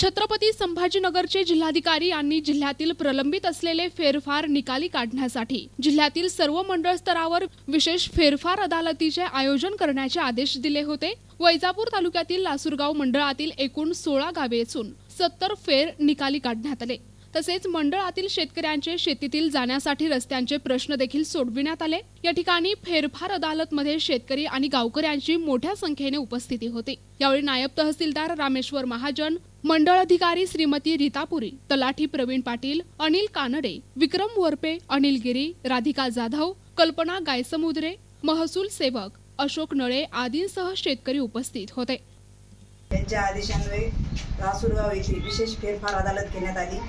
छत्रपती संभाजीनगरचे जिल्हाधिकारी यांनी जिल्ह्यातील प्रलंबित असलेले फेरफार निकाली काढण्यासाठी जिल्ह्यातील सर्व मंडळ स्तरावर विशेष फेरफार अदालतीचे आयोजन करण्याचे आदेश दिले होते। वैजापूर तालुक्यातील लासूरगाव मंडळातील एकूण 16 गावे असून 70 फेर निकाली काढण्यात आले। तसेच मंडळातील शेतकऱ्यांचे शेतीतील जाण्यासाठी रस्त्यांचे प्रश्न देखील सोडविण्यात आले। या ठिकाणी फेरफार अदालतमध्ये शेतकरी आणि गावकऱ्यांची मोठ्या संख्येने उपस्थिती होती। यावेळी नायब तहसीलदार रामेश्वर महाजन, मंडळ अधिकारी श्रीमती रीतापुरी, तलाठी प्रवीण पाटील, अनिल कानडे, विक्रम वरपे, अनिल गिरी, राधिका जाधव, कल्पना गायसमुद्रे, महसूल सेवक अशोक नळे आदींसह शेतकरी उपस्थित होते। त्यांच्या आदेशान्वये लासूरगाव येथे विशेष फेरफार अदालत घेण्यात आली।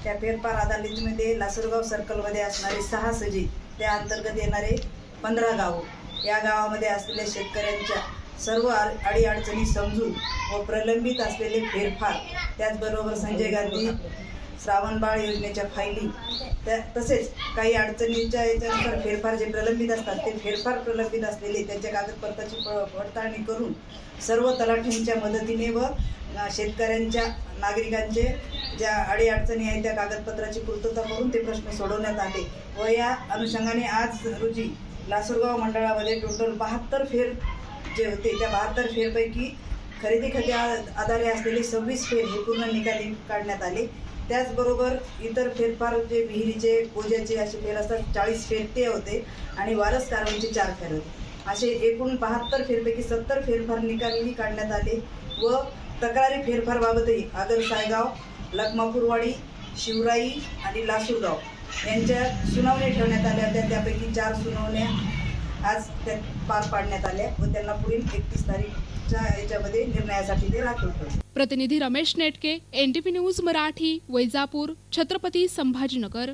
त्या फेरफार अदालतीमध्ये लासूरगाव सर्कलमध्ये असणारे 6 सजी, त्या अंतर्गत येणारे 15 गाव, या गावामध्ये असलेल्या शेतकऱ्यांच्या सर्व अडीअडचणी समजून व प्रलंबित असलेले फेरफार, त्याचबरोबर संजय गांधी श्रावणबाळ योजनेच्या फायली, तसेच काही अडचणींच्या याच्यानुसार फेरफार जे प्रलंबित असतात ते फेरफार प्रलंबित असलेले त्यांच्या कागदपत्राची पडताळणी करून सर्व तलाठ्यांच्या मदतीने व शेतकऱ्यांच्या नागरिकांचे ज्या अडीअडचणी आहेत त्या कागदपत्राची पूर्तता करून ते प्रश्न सोडवण्यात आले। व या अनुषंगाने आज रोजी लासूरगाव मंडळामध्ये टोटल 72 फेर जे होते त्या 72 फेरपैकी खरेदी खात्या आधारे असलेले 26 फेर हे पूर्ण निकाली काढण्यात आले। त्याचबरोबर इतर फेरफार जे विहिरीचे पूजेचे असे फेर असतात 40 फेर ते होते आणि वारस कारवाईचे 4 फेर होते। असे एकूण 72 फेरपैकी 70 फेरफार निकाली काढण्यात आले व तक्रारी फेरफारबाबतही आगर सायगाव, लखमापूरवाडी, शिवराई आणि लासूरगाव यांच्या सुनावणी ठेवण्यात आल्या होत्या। त्यापैकी 4 सुनावण्या आज पार पाडण्यात आल्या व त्यांना पुढील 31 तारीखच्या याच्यामध्ये निर्णयासाठी ते राखीव ठेवले। प्रतिनिधी रमेश नेटके, NTV न्यूज मराठी, वैजापूर, छत्रपती संभाजीनगर।